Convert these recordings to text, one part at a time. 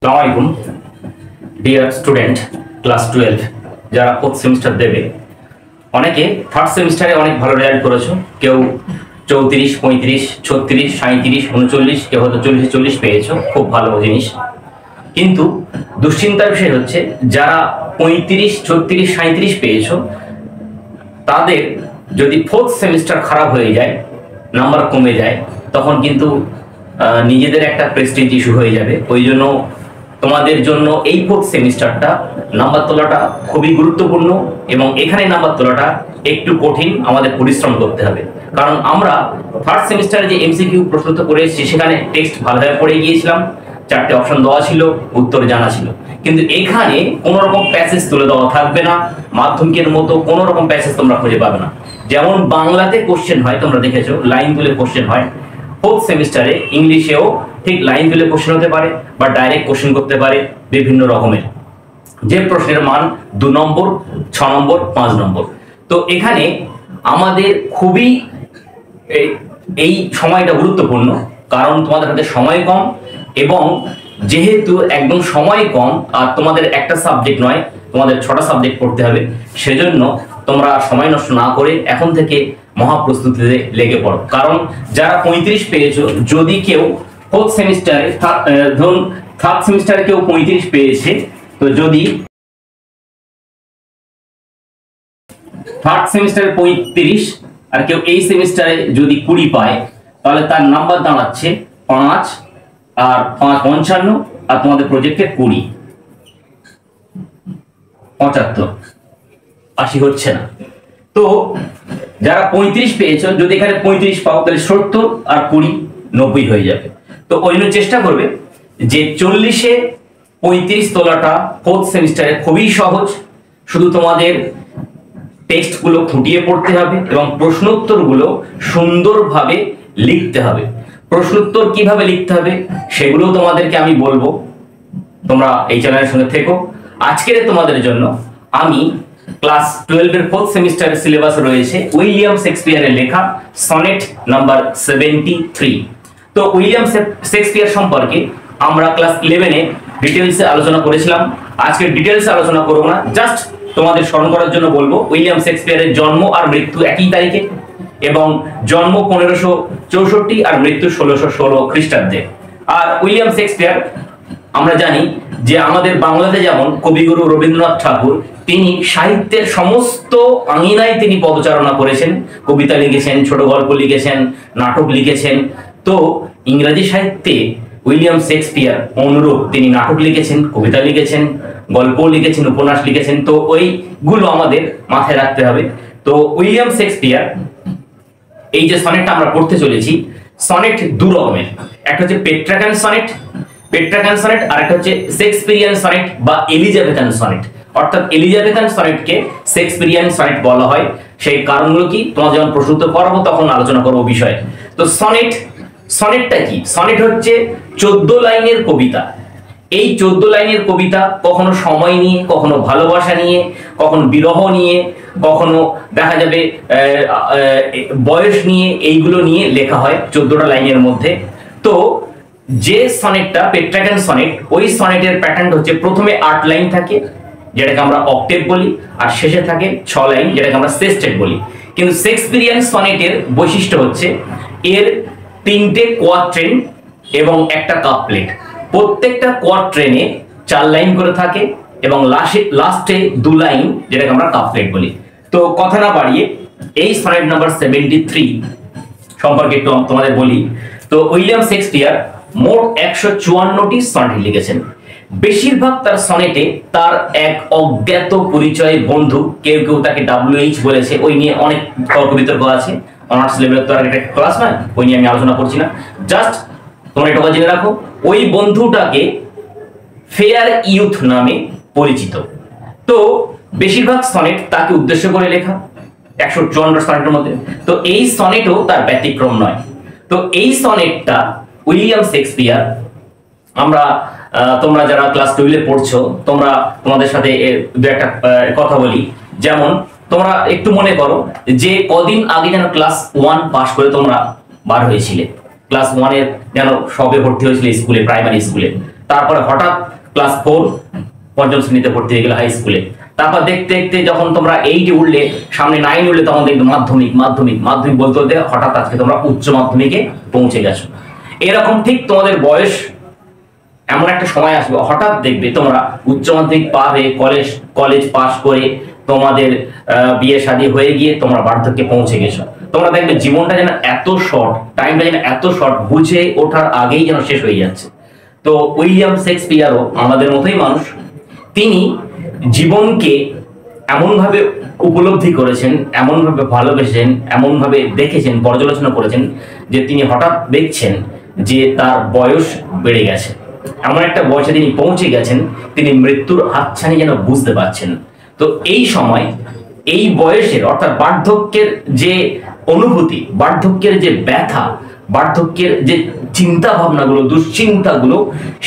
আসসালামু আলাইকুম dear student class 12 যারা ফোর্থ সেমিস্টার দেবে। অনেকে থার্ড সেমিস্টারে অনেক ভালো রেজাল্ট করেছো, কেউ 34, 35, 36, 37, 39, কেউ হয়তো 40 পেয়েছো, খুব ভালো জিনিস। কিন্তু দুশ্চিন্তার বিষয় হচ্ছে যারা 35, 36, 37 পেয়েছো, তাদের যদি ফোর্থ সেমিস্টার খারাপ হয়ে যায়, নাম্বার কমে যায়, তখন কিন্তু নিজেদের একটা প্রেস্টিজ ইস্যু হয়ে যাবে। ওই জন্য তোমাদের জন্য এই ফোর্থ সেমিস্টারটা নাম্বার তোলাটা খুবই গুরুত্বপূর্ণ, এবং এখানে নাম্বার তোলাটা একটু কঠিন, আমাদের পরিশ্রম করতে হবে। কারণ আমরা থার্ড সেমিস্টারে যে এমসিকিউ প্রশ্ন করে এসেছি, সেখানে টেক্সট ভালোভাবে পড়ে গিয়েছিলাম, 4টে অপশন দেওয়া ছিল, উত্তর জানা ছিল। কিন্তু এখানে কোনো রকম প্যাসেজ তুলে দেওয়া থাকবে না, মাধ্যমিকের মতো কোনো রকম প্যাসেজ তোমরা খুঁজে পাবে না। যেমন বাংলাতে কোশ্চেন হয়, তোমরা দেখেছো লাইন তুলে কোশ্চেন হয়, ফোর্থ সেমিস্টারে ইংলিশেও ঠিক লাইন তুলে কোশ্চেন হতে পারে বা ডাইরেক্ট কোশ্চেন করতে পারে বিভিন্ন রকমের, যে প্রশ্নের মান 2 নম্বর, 6 নম্বর, 5 নম্বর। তো এখানে আমাদের খুবই এই সময়টা গুরুত্বপূর্ণ, কারণ তোমাদের হাতে সময় কম, এবং যেহেতু একদম সময় কম আর তোমাদের একটা সাবজেক্ট নয়, তোমাদের 6টা সাবজেক্ট পড়তে হবে, সেজন্য তোমরা সময় নষ্ট না করে এখন থেকে মহাপ্রস্তুতিতে লেগে পড়ো। কারণ যারা 35 পেয়েছো, যদি কেউ ফোর্থ সেমিস্টারে ধরুন থার্ড সেমিস্টারে কেউ 35 পেয়েছে, তো যদি থার্ড সেমিস্টারে 35 আর কেউ এই সেমিস্টারে যদি 20 পায়, তাহলে তার নাম্বার দাঁড়াচ্ছে 5 আর 5 55, আর তোমাদের প্রজেক্টে 20 75 80 হচ্ছে না। তো যারা 35 পেয়েছো, যদি এখানে 35 পাও, তাহলে 70 আর 20 90 হয়ে যাবে। তো ওই জন্য চেষ্টা করবে যে 40-এ 35 তোলাটা ফোর্থ সেমিস্টারে খুবই সহজ। শুধু তোমাদের টেক্সটগুলো খুঁটিয়ে পড়তে হবে এবং প্রশ্নোত্তরগুলো সুন্দরভাবে লিখতে হবে। প্রশ্নোত্তর কিভাবে লিখতে হবে সেগুলো তোমাদেরকে আমি বলবো, তোমরা এই চ্যানেলের সঙ্গে থেকো। আজকের তোমাদের জন্য আমি ক্লাস 12 এর ফোর্থ সেমিস্টারের সিলেবাস রয়েছে উইলিয়াম শেক্সপিয়ারের লেখা সনেট নাম্বার 73। তো উইলিয়াম শেক্সপিয়ার সম্পর্কে আমরা ক্লাস 11-এ ডিটেইলসে আলোচনা করেছিলাম। আজকে ডিটেইলসে আলোচনা করব না, জাস্ট তোমাদের স্মরণ করার জন্য বলবো উইলিয়াম শেক্সপিয়ারের জন্ম আর মৃত্যু একই তারিখে, এবং জন্ম 1564 আর মৃত্যু 1616 খ্রিস্টাব্দে। আর উইলিয়াম শেক্সপিয়ার আমরা জানি যে আমাদের বাংলাতে যেমন কবিগুরু রবীন্দ্রনাথ ঠাকুর, তিনি সাহিত্যের সমস্ত আঙিনায় তিনি পদচারণা করেছেন, কবিতা লিখেছেন, ছোট গল্প লিখেছেন, নাটক লিখেছেন। তো ইংরেজি সাহিত্যে উইলিয়াম শেক্সপিয়ার অনুরূপ তিনি নাটক লিখেছেন, কবিতা লিখেছেন, গল্প লিখেছেন, উপন্যাস লিখেছেন। তো ওইগুলো আমাদের মাথায় রাখতে হবে। তো উইলিয়াম শেক্সপিয়ার এই যে সনেটটা আমরা পড়তে চলেছি, সনেট দু রকমের, একটা হচ্ছে পেট্রাকান সনেট, আর একটা হচ্ছে শেক্সপিয়ারিয়ান সনেট বা এলিজাবেথান সনেট। অর্থাৎ এলিজাবেথান সনেটকে শেক্সপিয়ারিয়ান সনেট বলা হয়। সেই কারণগুলো কি তোমাদের যখন প্রশ্ন করাবো তখন আলোচনা করবো বিষয়ে। তো সনেটটা কি? সনেট হচ্ছে 14 লাইনের কবিতা। এই 14 লাইনের কবিতা কখনো সময় নিয়ে, কখনো ভালোবাসা নিয়ে, কখনো বিরহ নিয়ে, কখনো দেখা যাবে বয়স নিয়ে, এইগুলো নিয়ে লেখা হয় 14টা লাইনের মধ্যে। তো যে সনেটটা পেট্রাকান সনেট, ওই সনেটের প্যাটার্ন হচ্ছে প্রথমে 8 লাইন থাকে, যেটাকে আমরা অক্টেভ বলি, আর শেষে থাকে 6 লাইন, যেটাকে আমরা সেস্টেট বলি। কিন্তু শেক্সপিয়ারিয়ান সনেটের বৈশিষ্ট্য হচ্ছে এর 3টে কোয়াট্রেন এবং একটা কাপলেট। প্রত্যেকটা কোয়াট্রেনে 4 লাইন করে থাকে, এবং লাস্টে 2 লাইন, যেটাকে আমরা কাপলেট বলি। তো কথা না বাড়িয়ে এই সনেট নাম্বার 73 সম্পর্কে একটু তোমাদের বলি। তো উইলিয়াম শেক্সপিয়ার মোট 154টি সনেট লিখেছেন। বেশিরভাগ তার সনেটে তার এক অজ্ঞাত পরিচয় বন্ধু, কেউ কেউ তাকে WH বলেছে, ওই নিয়ে অনেক তর্ক বিতর্ক আছে। অনার্স লেভেলের তো আর একটা ক্লাস নয়, ওই নিয়ে আমি আলোচনা করছি না। জাস্ট তোমরা এটা জেনে রাখো, ওই বন্ধুটাকে ফেয়ার ইউথ নামে পরিচিত। তো বেশিরভাগ সনেট তাকে উদ্দেশ্য করে লেখা, 154 সনেটের মধ্যে। তো এই সনেটও তার ব্যতিক্রম নয়। তো এই সনেটটা উইলিয়াম শেক্সপিয়ার, তোমরা যারা ক্লাস 12-এ পড়ছো, তোমাদের সাথে দু একটা কথা বলি। যেমন তোমরা একটু মনে করো যে কদিন আগে যেন ক্লাস 1 পাস করে তোমরা বার হয়েছিলে, ক্লাস 1-এর যেন সবে ভর্তি হয়েছিল স্কুলে, প্রাইমারি স্কুলে। তারপরে হঠাৎ ক্লাস 4 পঞ্চম শ্রেণীতে ভর্তি হয়ে গেলে হাই স্কুলে। তারপর দেখতে দেখতে যখন তোমরা 8 উঠলে, সামনে 9 উঠলে, তখন দেখবে মাধ্যমিক মাধ্যমিক মাধ্যমিক বলতে বলতে হঠাৎ আজকে তোমরা উচ্চ মাধ্যমিকে পৌঁছে গেছো। এরকম ঠিক তোমাদের বয়স এমন একটা সময় আসবে, হঠাৎ দেখবে তোমরা উচ্চ মাধ্যমিক পার হয়ে কলেজ পাস করে তোমাদের বিয়ে শাদী হয়ে গিয়ে তোমরা বার্ধক্যে পৌঁছে গেছো। তোমরা দেখবে জীবনটা যেন এত শর্ট, টাইমটা যেন এত শর্ট, বুঝে ওঠার আগেই যেন শেষ হয়ে যাচ্ছে। তো উইলিয়াম শেক্সপিয়ারও আমাদের মতোই মানুষ। তিনি জীবনকে এমনভাবে উপলব্ধি করেছেন, এমনভাবে ভালোবেসেছেন, এমনভাবে দেখেছেন, পর্যালোচনা করেছেন যে তিনি হঠাৎ দেখছেন যে তার বয়স বেড়ে গেছে। এমন একটা বয়সে তিনি পৌঁছে গেছেন, তিনি মৃত্যুর হাতছানি যেন বুঝতে পারছেন। তো এই সময়, এই বয়সের অর্থাৎ বার্ধক্যের যে অনুভূতি, বার্ধক্যের যে ব্যথা, বার্ধক্যের যে চিন্তা ভাবনাগুলো, দুশ্চিন্তাগুলো,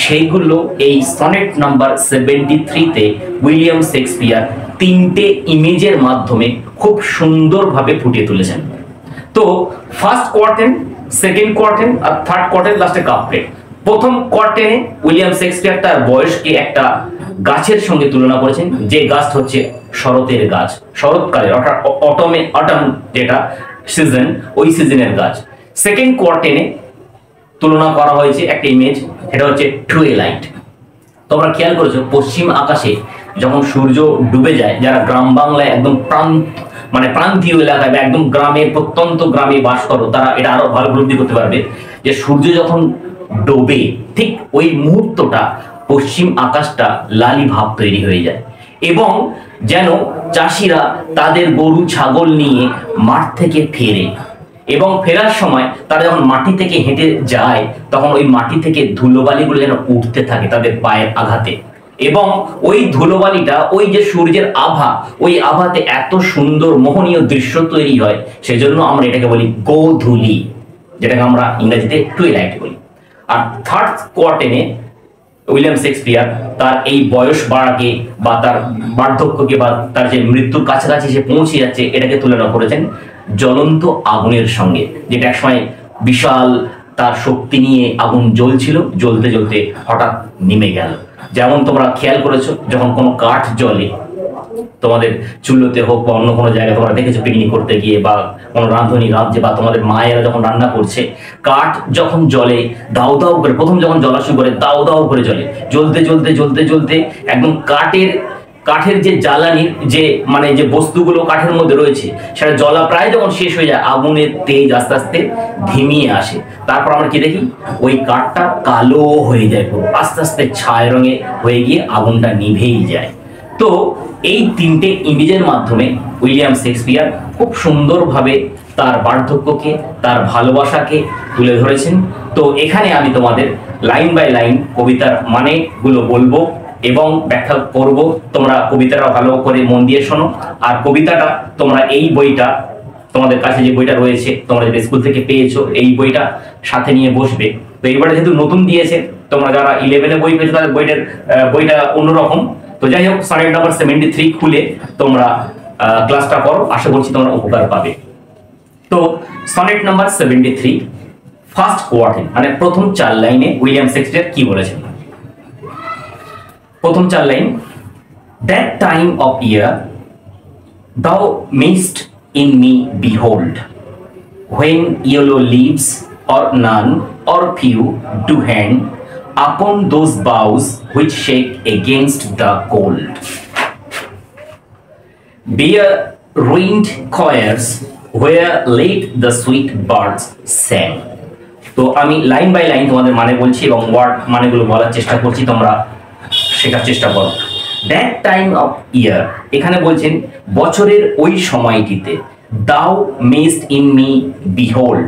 সেইগুলো এই সনেট নাম্বার 73-তে উইলিয়াম শেক্সপিয়ার 3টে ইমেজের মাধ্যমে খুব সুন্দরভাবে ফুটিয়ে তুলেছেন। তো ফার্স্ট কোয়ার্টেন, সেকেন্ড কোয়ার্টেন আর থার্ড কোয়ার্টেন, লাস্টে কাপ্রেট। প্রথম কোয়ার্টেনে উইলিয়াম শেক্সপিয়ার তার বয়সকে একটা গাছের সঙ্গে তুলনা করেছেন, যে গাছ হচ্ছে শরতের গাছ, শরৎকালের অর্থাৎ অটম যেটা সিজন, ওই সিজনের গাছ। সেকেন্ড কোয়ার্টেনে তুলনা করা হয়েছে একটা ইমেজ, সেটা হচ্ছে টুয়েলাইট। তোমরা খেয়াল করেছো পশ্চিম আকাশে যখন সূর্য ডুবে যায়, যারা গ্রাম বাংলায় একদম প্রান্তীয় এলাকায় বা একদম গ্রামে, প্রত্যন্ত গ্রামে বাস করো, তারা এটা আরো ভালো উপলব্ধি করতে পারবে যে সূর্য যখন ডোবে ঠিক ওই মুহূর্তটা পশ্চিম আকাশটা লালি ভাব তৈরি হয়ে যায়, এবং যেন চাষিরা তাদের গরু ছাগল নিয়ে মাঠ থেকে ফেরে, এবং ফেরার সময় তারা যখন মাটি থেকে হেঁটে যায় তখন ওই মাটি থেকে ধুলোবালিগুলো যেন উঠতে থাকে তাদের পায়ের আঘাতে, এবং ওই ধুলোবালিটা, ওই যে সূর্যের আভা, ওই আভাতে এত সুন্দর মোহনীয় দৃশ্য তৈরি হয়। সেজন্য আমরা এটাকে বলি গোধূলি, যেটাকে আমরা ইংরেজিতে টুইলাইট বলি। আর থার্ড কোয়ার্টেনে উইলিয়াম শেক্সপিয়ার তার এই বয়স বাড়াকে বা তার বার্ধক্যকে বা তার যে মৃত্যুর কাছাকাছি সে পৌঁছে যাচ্ছে, এটাকে তুলনা করেছেন জ্বলন্ত আগুনের সঙ্গে, যেটা একসময় বিশাল তার শক্তি নিয়ে আগুন জ্বলছিল, জ্বলতে জ্বলতে হঠাৎ নিমে গেল। যেমন তোমরা খেয়াল করেছো যখন কোনো কাঠ জ্বলে, তোমাদের চুল্লোতে হোক বা অন্য কোনো জায়গায় তোমরা দেখেছো পিকনিক করতে গিয়ে বা কোনো রাঁধুনি রাঁধছে বা তোমাদের মায়েরা যখন রান্না করছে, কাঠ যখন জ্বলে দাউ দাউ করে, প্রথম যখন জ্বলা শুরু করে দাউ দাউ করে জ্বলে, জ্বলতে জ্বলতে জ্বলতে জ্বলতে একদম কাঠের যে জ্বালানির যে যে বস্তুগুলো কাঠের মধ্যে রয়েছে সেটা জ্বলা প্রায় যখন শেষ হয়ে যায়, আগুনের তেজ আস্তে আস্তে ধিমিয়ে আসে। তারপর আমরা কি দেখি, ওই কাঠটা কালো হয়ে যায়, পুরো আস্তে আস্তে ছায় রঙে হয়ে গিয়ে আগুনটা নিভেই যায়। তো এই 3টে ইমেজের মাধ্যমে উইলিয়াম শেক্সপিয়ার খুব সুন্দরভাবে তার বার্ধক্যকে, তার ভালোবাসাকে তুলে ধরেছেন। তো এখানে আমি তোমাদের লাইন বাই লাইন কবিতার মানেগুলো বলবো এবং ব্যাখ্যা করব। তোমরা কবিতাটা ভালো করে মন দিয়ে শোনো। আর কবিতাটা তোমরা এই বইটা, তোমাদের কাছে যে বইটা রয়েছে, তোমরা যে স্কুল থেকে পেয়েছো, এই বইটা সাথে নিয়ে বসবে। তো এইবারে যেহেতু নতুন দিয়েছে, তোমরা যারা 11-এ বই পেয়েছো তাদের বইটা অন্যরকম। তো যাই হোক, সনেট নাম্বার 73 খুলে তোমরা ক্লাসটা করো, আশা করছি তোমরা উপকার পাবে। তো সনেট নাম্বার 73 ফার্স্ট কোয়ার্টেন, প্রথম 4 লাইনে উইলিয়াম শেক্সপিয়ার কি বলেছেন। প্রথম 4 line, that time of year thou mayst in me behold, when yellow leaves or none or few do hang upon those boughs which shake against the cold, bare ruined choirs where late the sweet birds sang। তো আমি line by line তোমাদের মানে বলছি এবং word মানেগুলো বলার চেষ্টা করছি, তোমরা শেখার চেষ্টা করো। দ্যাট টাইম অফ ইয়ার, এখানে বলছেন বছরের ওই সময়টিতে। দাও মেস্ট ইন মি বিহোল্ড,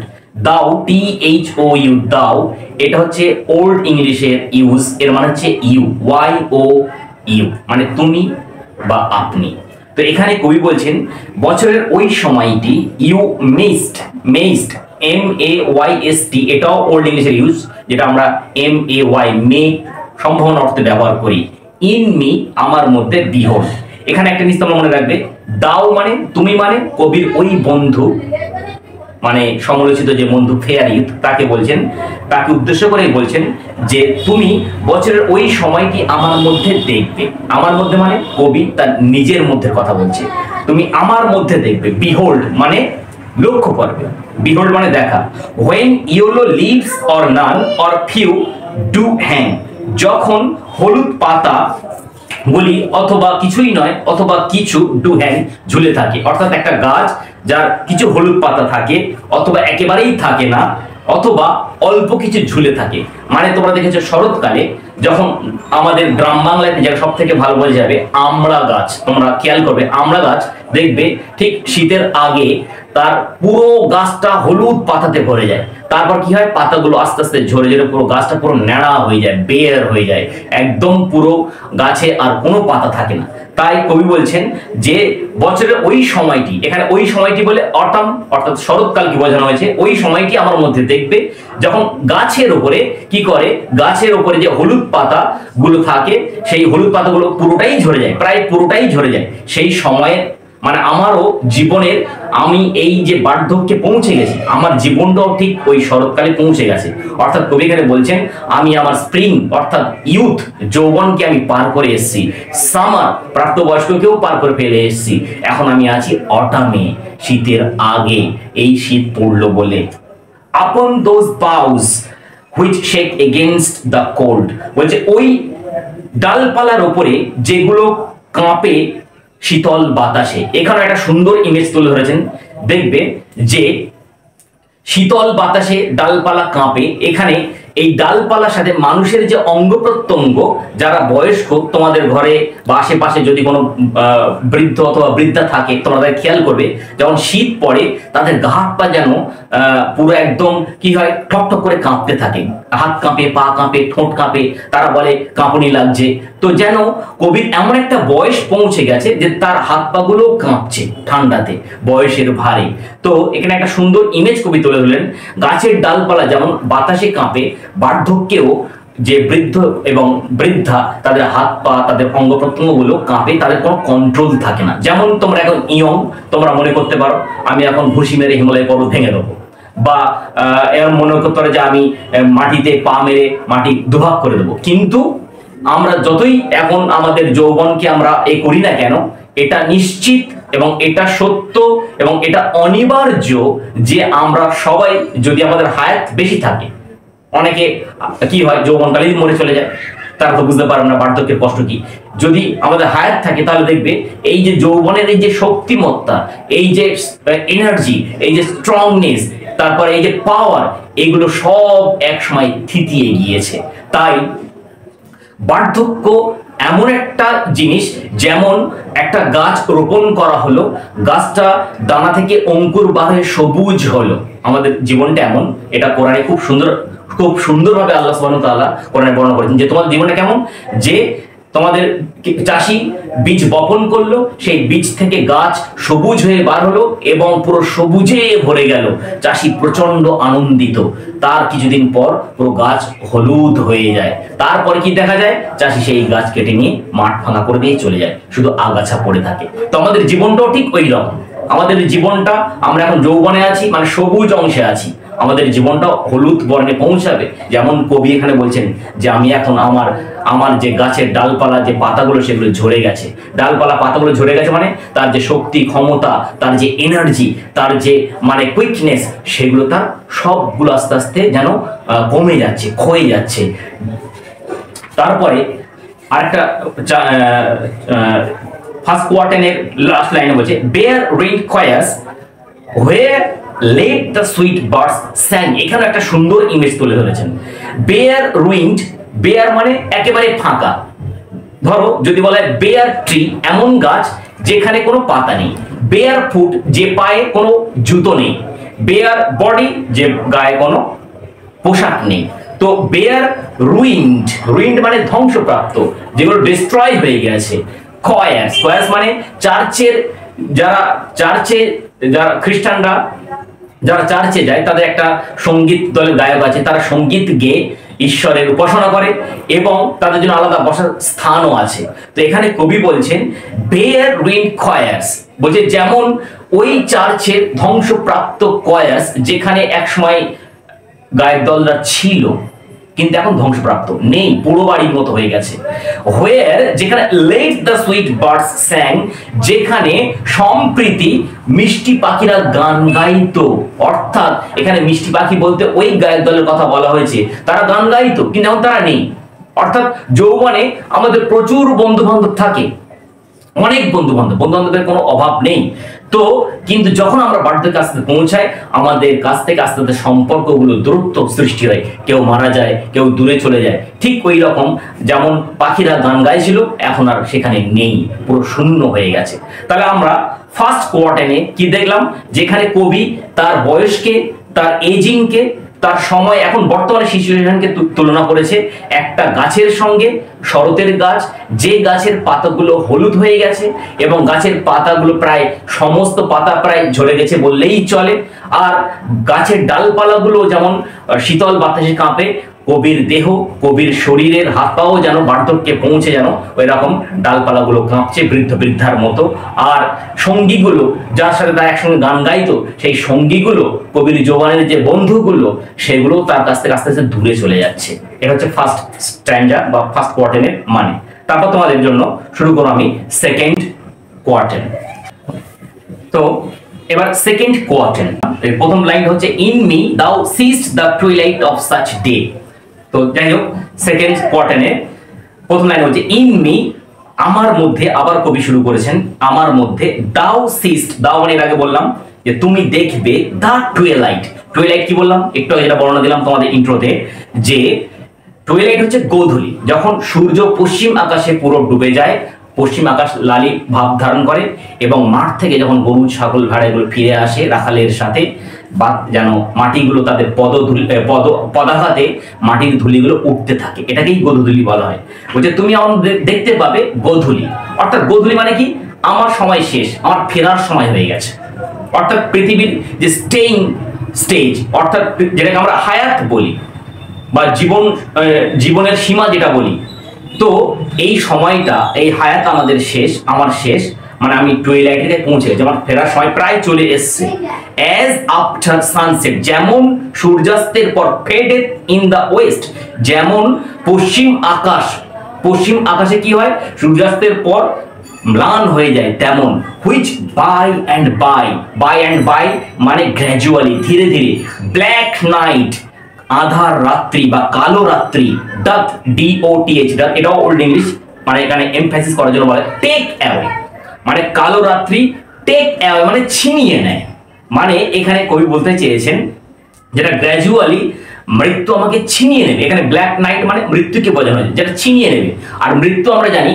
দাও THOU, দাও এটা হচ্ছে ওল্ড ইংলিশের ইউজ, এর মানে হচ্ছে ইউ, YOU, মানে তুমি বা আপনি। তো এখানে কবি বলছেন বছরের ওই সময়টি, ইউ মেস্ট, MAYST, এটাও ওল্ড ইংলিশের ইউজ, যেটা আমরা MAY মে সম্ভাবনা অর্থে ব্যবহার করি। ইন মি, আমার মধ্যে, বিহোল্ড। এখানে একটা জিনিস তোমরা মনে রাখবে, দাও মানে তুমি, মানে কবির ওই বন্ধু মানে সমালোচিত যে বন্ধু ফেয়ার ইউথ তাকে বলছেন, তাকে উদ্দেশ্য করে বলছেন যে তুমি বছরের ওই সময়টি আমার মধ্যে দেখবে। আমার মধ্যে মানে কবি তার নিজের মধ্যে কথা বলছে, তুমি আমার মধ্যে দেখবে। বিহোল্ড মানে লক্ষ্য করবে, বিহোল্ড মানে দেখা। when yellow leaves or none or few do hang, যখন হলুদ পাতা গুলি অথবা কিছুই নয় অথবা কিছু ডু হ্যাং ঝুলে থাকে, অর্থাৎ একটা গাছ যার কিছু হলুদ পাতা থাকে অথবা একেবারেই থাকে না অথবা অল্প কিছু ঝুলে থাকে। মানে তোমরা দেখেছো শরৎকালে যখন আমাদের গ্রাম বাংলায় যেটা সব থেকে ভালো বোঝা যাবে, আমড়া গাছ, তোমরা খেয়াল করবে আমড়া গাছ দেখবে ঠিক শীতের আগে তার পুরো গাছটা হলুদ পাতাতে ভরে যায়, তারপর কি হয় পাতাগুলো আস্তে আস্তে ঝরে ঝরে পুরো গাছটা পুরো ন্যাড়া হয়ে যায়, বের হয়ে যায়, একদম পুরো গাছে আর কোনো পাতা থাকে না। তাই কবি বলছেন যে বছরের ওই সময়টি, এখানে ওই সময়টি বলে অটাম অর্থাৎ শরৎকালকে বোঝানো হয়েছে, ওই সময়টি আমার মধ্যে দেখবে যখন গাছের উপরে কি করে, গাছের উপরে যে হলুদ পাতা গুলো থাকে সেই হলুদ পাতাগুলো পুরোটাই ঝরে যায়, প্রায় পুরোটাই ঝরে যায়। সেই সময়ে মানে আমারও জীবনের, আমি এই যে বার্ধক্যে পৌঁছে গেছি, আমার জীবনটাও ঠিক ওই শরৎকালে পৌঁছে গেছে। অর্থাৎ কবি এখানে বলছেন আমি আমার স্প্রিং অর্থাৎ ইউথ যৌবনকে আমি পার করে এসেছি, সামার প্রাপ্তবয়স্ককেও পার করে ফেলে এসেছি, এখন আমি আছি অটামে, শীতের আগে। এই শীত পড়লো বলে upon those boughs which shake against the cold, বলছে ওই ডালপালার উপরে যেগুলো কাঁপে শীতল বাতাসে। এখানে একটা সুন্দর ইমেজ তুলে ধরেছেন, দেখবে যে শীতল বাতাসে ডালপালা কাঁপে। এখানে এই ডালপালার সাথে মানুষের যে অঙ্গ প্রত্যঙ্গ, যারা বয়স্ক তোমাদের ঘরে বা আশেপাশে যদি কোনো বৃদ্ধ অথবা বৃদ্ধা থাকে তোমরা খেয়াল করবে যখন শীত পড়ে তাদের গা হাত পা যেন পুরো একদম কি হয় ঠকঠক করে কাঁপতে থাকে, হাত কাঁপে, পা কাঁপে, ঠোঁট কাঁপে, তারা বলে কাঁপুনি লাগছে। তো যেন কবির এমন একটা বয়স পৌঁছে গেছে যে তার হাত পা গুলো কাঁপছে ঠান্ডাতে, বয়সের ভারে। তো এখানে একটা সুন্দর ইমেজ কবি তুলে ধরলেন, গাছের ডালপালা যেমন বাতাসে কাঁপে, বার্ধক্যেও যে বৃদ্ধ এবং বৃদ্ধা তাদের হাত পা তাদের অঙ্গ প্রত্যঙ্গ গুলো কাঁপে, তাদের কোনো কন্ট্রোল থাকে না। যেমন তোমরা এখন ইয়ং, তোমরা মনে করতে পারো আমি এখন ঘুষি মেরে হিমালয় পর্বত ভেঙে দেবো, বা এরকম মনে করতে পারো যে আমি মাটিতে পা মেরে মাটি দুভাগ করে দেবো। কিন্তু আমরা যতই এখন আমাদের যৌবনকে আমরা এ করি না কেন, এটা নিশ্চিত এবং এটা সত্য এবং এটা অনিবার্য যে আমরা সবাই যদি আমাদের হায়াত বেশি থাকে, অনেকে কি হয় যৌবনকালেই মরে চলে যায়, তারা তো বুঝতে পারবে না বার্ধক্যের কষ্ট কি। যদি আমাদের হায়াত থাকে তাহলে দেখবে এই যে যৌবনের এই যে শক্তিমত্তা, এই যে এনার্জি, এই যে স্ট্রংনেস, তারপরে এই যে পাওয়ার, এগুলো সব এক সময় থিতিয়ে গিয়েছে। তাই বার্ধক্য এমন একটা জিনিস, যেমন একটা গাছ রোপণ করা হলো, গাছটা দানা থেকে অঙ্কুর বাঁধে সবুজ হলো। আমাদের জীবনটা এমন, এটা কোরআনে খুব সুন্দরভাবে আল্লাহ সুবহানাহু ওয়া তাআলা কোরআনে বর্ণনা করেছেন যে তোমাদের জীবনটা কেমন, যে তোমাদের চাষি বীজ বপন করলো, সেই বীজ থেকে গাছ সবুজ হয়ে বার হলো এবং পুরো সবুজে ভরে গেল, চাষি প্রচন্ড আনন্দিত। তার কিছুদিন পর পুরো গাছ হলুদ হয়ে যায়, তারপরে কি দেখা যায়, চাষি সেই গাছ কেটে নিয়ে মাঠ ভাঙা করে দিয়ে চলে যায়, শুধু আগাছা পড়ে থাকে। তো আমাদের জীবনটাও ঠিক ওই রকম, আমাদের জীবনটা আমরা এখন যৌবনে আছি মানে সবুজ অংশে আছি, আমাদের জীবনটা হলুদ বর্ণে পৌঁছাবে। যেমন কবি এখানে বলছেন যে আমি এখন আমার যে গাছের ডালপালা যে পাতাগুলো সেগুলো ঝরে গেছে, ডালপালা পাতাগুলো ঝরে গেছে মানে তার যে শক্তি ক্ষমতা, তার যে এনার্জি, তার যে মানে কুইকনেস, সেগুলো তার সবগুলো আস্তে আস্তে যেন কমে যাচ্ছে, ক্ষয়ে যাচ্ছে। তারপরে আরেকটা ফার্স্ট কোয়ার্টেনের লাস্ট লাইনে বলছে বেয়ার রিড কয়াস where let the sweet birds sang। এখানে একটা সুন্দর ইমেজ তুলে ধরেছেন। বেয়ার রুইন্ড, বেয়ার মানে একেবারে ফাঁকা। ধরো যদি বলা হয় বেয়ার ট্রি, এমন গাছ যেখানে কোনো পাতা নেই। বেয়ার ফুট, যে পায়ে কোনো জুতো নেই। বেয়ার বডি, যে গায়ে কোনো পোশাক নেই। তো বেয়ার রুইন্ড, রুইন্ড মানে ধ্বংসপ্রাপ্ত, যেগুলো ডিস্ট্রয় হয়ে গেছে। কয়াস, কয়াস মানে যারা খ্রিস্টানরা যারা চার্চে যায় তাদের একটা সঙ্গীত দলের গায়ক আছে, তারা সঙ্গীত গেয়ে ঈশ্বরের উপাসনা করে এবং তাদের জন্য আলাদা বসার স্থানও আছে। তো এখানে কবি বলছেন বেয়ার রুইন্ড কয়ার্স, বলছে যেমন ওই চার্চের ধ্বংসপ্রাপ্ত কয়ার্স যেখানে একসময় গায়ক দলরা ছিল কিন্তু এখন ধ্বংসপ্রাপ্ত নেই, পুরো বাড়ির মতো হয়ে গেছে। হোয়ার যেখানে লেট দ্য সুইট বার্ডস স্যাং, যেখানে সম্প্রীতি মিষ্টি পাখিরা গান গাইতো। অর্থাৎ এখানে মিষ্টি পাখি বলতে ওই গায়ক দলের কথা বলা হয়েছে, তারা গান গাইতো কিন্তু এখন তারা নেই। অর্থাৎ যৌবনে আমাদের প্রচুর বন্ধু বান্ধব থাকে, অনেক বন্ধু বান্ধবের কোনো অভাব নেই। তো কিন্তু যখন আমরা বার্ধক্যের কাছে পৌঁছাই আমাদের কাছ থেকে আস্তে আস্তে সম্পর্কগুলো দূরত্ব সৃষ্টি হয়, কেউ মারা যায়, কেউ দূরে চলে যায়। ঠিক ওই রকম যেমন পাখিরা গান গাইছিল এখন আর সেখানে নেই, পুরো শূন্য হয়ে গেছে। তাহলে আমরা ফার্স্ট কোয়ার্টেনে কি দেখলাম, যেখানে কবি তার বয়সকে, তার এজিংকে, তার সময় এখন বর্তমানে সিচুয়েশনকে তুলনা করেছে একটা গাছের সঙ্গে, শরতের গাছ, যে গাছের পাতাগুলো হলুদ হয়ে গেছে এবং গাছের পাতাগুলো প্রায় সমস্ত পাতা প্রায় ঝরে গেছে বললেই চলে, আর গাছের ডালপালাগুলো যেমন শীতল বাতাসে কাঁপে, কবির দেহ, কবির শরীরের হাত পাও যেন বার্ধক্যে পৌঁছে যেন ওই রকম ডালপালাগুলো কাঁপছে বৃদ্ধ বৃদ্ধার মতো। আর সঙ্গীগুলো যার সাথে তার একসঙ্গে গান গাইতো, সেই সঙ্গীগুলো কবির যৌবনের যে বন্ধুগুলো সেগুলো তার কাছ থেকে আস্তে আস্তে দূরে চলে যাচ্ছে। এটা হচ্ছে ফার্স্ট স্ট্যান্ডা বা ফার্স্ট কোয়ার্টেনের মানে। তারপর তোমাদের জন্য শুরু করো আমি সেকেন্ড কোয়ার্টেন। তো এবার সেকেন্ড কোয়ার্টেন, প্রথম লাইন হচ্ছে ইন মি দাও cyst the twilight of such day. তো যাই হোক সেকেন্ড কোয়ার্টেনে প্রথম লাইন হচ্ছে ইন মি, আমার মধ্যে, আবার কবি শুরু করেছেন আমার মধ্যে, দাও সিস্ট, দাও মানে এর আগে বললাম যে তুমি দেখবে, দা টুইলাইট, টুইলাইট কি বললাম একটু যেটা বর্ণনা দিলাম তোমাদের ইন্ট্রোতে, যে টুইলাইট হচ্ছে গোধূলি, যখন সূর্য পশ্চিম আকাশে পুরো ডুবে যায়, পশ্চিম আকাশ লালি ভাব ধারণ করে এবং মাঠ থেকে যখন গরু ছাগল ভেড়াগুলো ফিরে আসে রাখালের সাথে, বা যেন মাটিগুলো তাদের পদাঘাতে মাটির ধুলিগুলো উঠতে থাকে, এটাকেই গোধূলি বলা হয়। বলছে তুমি আমাদের দেখতে পাবে গোধূলি, অর্থাৎ গোধূলি মানে কি আমার সময় শেষ, আমার ফেরার সময় হয়ে গেছে। অর্থাৎ পৃথিবীর যে স্টেইং স্টেজ, অর্থাৎ যেটাকে আমরা হায়াত বলি বা জীবনের সীমা যেটা বলি, তো এই সময়টা, এই হায়াত আমাদের শেষ, আমার শেষ, মানে আমি টুইলাইটে পৌঁছে গেছি, আমার ফেরার সময় প্রায় চলে এসছে। অ্যাজ আফটার সানসেট, যেমন সূর্যাস্তের পর, ফেডেড ইন দ্য ওয়েস্ট, যেমন পশ্চিম আকাশে কি হয় সূর্যাস্তের পর ম্লান হয়ে যায়, তেমন হুইচ বাই অ্যান্ড বাই মানে গ্র্যাজুয়ালি, ধীরে ধীরে, ব্ল্যাক নাইট আধার রাত্রি বা কালো রাত্রি, ডাথ DOTH, এটাও ওল্ড ইংলিশ, মানে এখানে এমফাসিস করার জন্য বলে টেক অ্যাওয়ে, মানে কালো রাত্রি, টেক অ্যাওয়ে মানে ছিনিয়ে নেয়। মানে এখানে কবি বলতে চেয়েছেন যেটা গ্র্যাজুয়ালি মৃত্যু আমাকে ছিনিয়ে নেবে, এখানে ব্ল্যাক নাইট মানে মৃত্যুকে বোঝানো হয়েছে, যেটা ছিনিয়ে নেবে। আর মৃত্যু আমরা জানি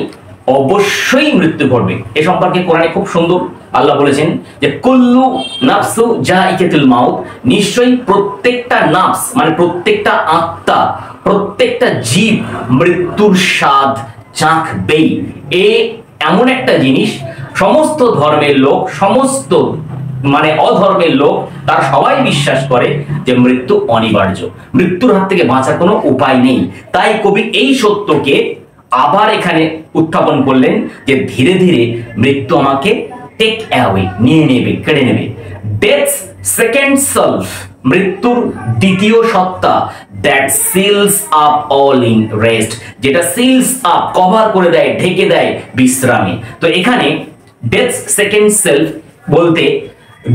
অবশ্যই মৃত্যু ঘটবে, এ সম্পর্কে কোরআনে খুব সুন্দর আল্লাহ বলেছেন যে কুল্লু নাফসু জাইকাতুল মাউত, নিশ্চয়ই প্রত্যেকটা নাফস মানে প্রত্যেকটা আত্মা, প্রত্যেকটা জীব মৃত্যুর স্বাদ চাখবেই। এমন একটা জিনিস সমস্ত ধর্মের লোক, সমস্ত মানে অধর্মের লোক, তারা সবাই বিশ্বাস করে যে মৃত্যু অনিবার্য, মৃত্যুর হাত থেকে বাঁচার কোনো উপায় নেই। তাই কবি এই সত্যকে আবার এখানে উত্থাপন করলেন যে ধীরে ধীরে মৃত্যু আমাকে টেক অ্যাওয়ে, নিয়ে নেবে, কেড়ে নেবে। ডেথস সেকেন্ড সেলফ, মৃত্যুর দ্বিতীয় সত্তা, that seals up all in rest, যেটা সিলস আপ কভার করে দেয়, ঢেকে দেয় বিশ্রামে। তো এখানে ডেথস সেকেন্ড সেলফ বলতে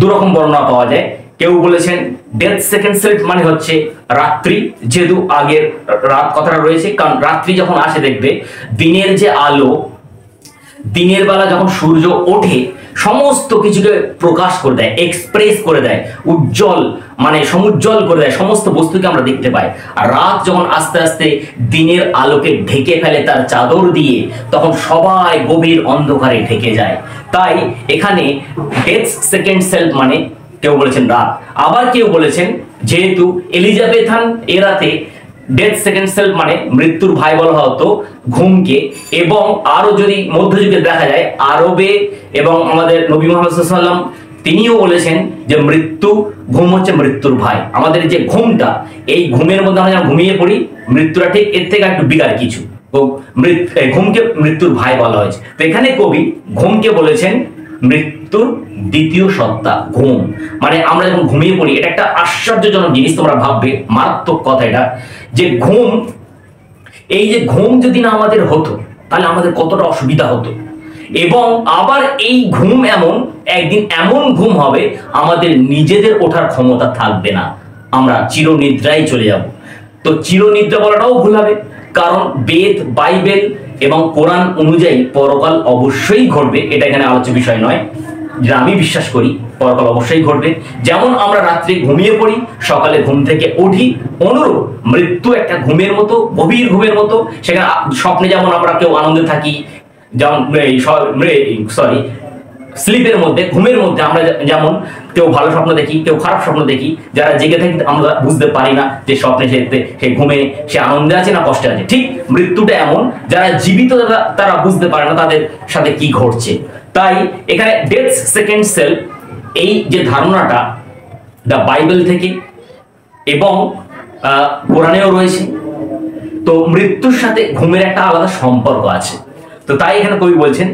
দুরকম বর্ণনা পাওয়া যায়। কেউ বলেছেন ডেথ সেকেন্ড সেলফ মানে হচ্ছে রাত্রি, যেহেতু আগের রাত কথাটা রয়েছে, কারণ রাত্রি যখন আসে দেখবে দিনের যে আলো, দিনের বেলা যখন সূর্য ওঠে সমস্ত কিছুকে প্রকাশ করে দেয়, এক্সপ্রেস করে দেয়, উজ্জ্বল মানে সমুজ্জ্বল করে দেয়, সমস্ত বস্তুকে আমরা দেখতে পাই। আর রাত যখন আস্তে আস্তে দিনের আলোকে ঢেকে ফেলে তার চাদর দিয়ে, তখন সবাই গভীর অন্ধকারে ঢেকে যায়। তাই এখানে ডেথ সেকেন্ড সেলফ মানে কেউ বলেছেন রাত, আবার কেউ বলেছেন যেহেতু এলিজাবেথান এরাতে ডেথ সেকেন্ড সেলফ মানে মৃত্যুর ভাই বলা হতো ঘুমকে, এবং আরো যদি মধ্যযুগে দেখা যায় আরবে এবং আমাদের নবী মুহাম্মদ সাল্লাল্লাহু আলাইহি ওয়াসাল্লাম তিনিও বলেছেন যে ঘুম হচ্ছে মৃত্যুর ভাই। আমাদের যে ঘুমটা, এই ঘুমের মধ্যে আমরা যখন ঘুমিয়ে পড়ি, মৃত্যুটা ঠিক এর থেকে একটু বিগার কিছু। তো ঘুমকে মৃত্যুর ভাই বলা হয়েছে। তো এখানে কবি ঘুমকে বলেছেন মৃত্যুর দ্বিতীয় সত্তা। ঘুম মানে আমরা যখন ঘুমিয়ে পড়ি, এটা একটা আশ্চর্যজনক জিনিস, তোমরা ভাববে, মারাত্মক কথা এটা, যে ঘুম, এই যে ঘুম যদি না আমাদের হতো তাহলে আমাদের কতটা অসুবিধা হতো। এবং আবার এই ঘুম একদিন এমন ঘুম হবে আমাদের নিজেদের ওঠার ক্ষমতা থাকবে না, আমরা চিরনিদ্রায় চলে যাব। তো চিরনিদ্রা বলাটাও ভুল হবে, কারণ বেদ, বাইবেল এবং কোরআন অনুযায়ী পরকাল অবশ্যই ঘটবে। এটা এখানে আলোচ্য বিষয় নয়, যেটা আমি বিশ্বাস করি পরকাল অবশ্যই ঘটবে। যেমন আমরা রাত্রে ঘুমিয়ে পড়ি, সকালে ঘুম থেকে উঠি, অনুরূপ মৃত্যু একটা ঘুমের মতো, গভীর ঘুমের মতো। সেখানে স্বপ্নে যেমন আমরা কেউ আনন্দে থাকি, যেমন স্লিপের মধ্যে, ঘুমের মধ্যে আমরা যেমন কেউ ভালো স্বপ্ন দেখি, কেউ খারাপ স্বপ্ন দেখি। যারা জেগে থাকি আমরা বুঝতে পারি না যে স্বপ্নে সে ঘুমে সে আনন্দে আছে না কষ্টে আছে। ঠিক মৃত্যুটা এমন, যারা জীবিত তারা বুঝতে পারে না তাদের সাথে কি ঘটছে। তাই এখানে ডেথ সেকেন্ড সেলফ, এই যে ধারণাটা দ্য বাইবেল থেকে এবং কোরআনেও রয়েছে। তো মৃত্যুর সাথে ঘুমের একটা আলাদা সম্পর্ক আছে। তো তাই এখানে কবি বলছেন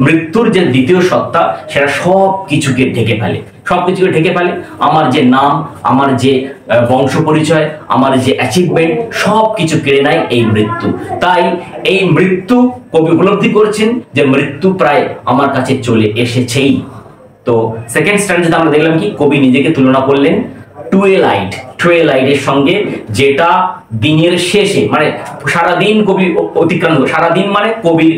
মৃত্যুর যে দ্বিতীয় সত্তা, সেটা সব কিছুকে ঢেকে ফেলে, সবকিছুকে ঢেকে ফেলে। আমার যে নাম, আমার যে বংশ পরিচয়, আমার যে অ্যাচিভমেন্ট, সব কিছু কেড়ে নেয় এই মৃত্যু। তাই এই মৃত্যু কবি উপলব্ধি করছেন যে মৃত্যু প্রায় আমার কাছে চলে এসেছেই। তো সেকেন্ড স্ট্যান্ডার্ডে আমরা দেখলাম কি, কবি নিজেকে তুলনা করলেন টুয়েলাইটের সঙ্গে, যেটা দিনের শেষে, মানে সারাদিন কবি অতিক্রান্ত, সারাদিন মানে কবির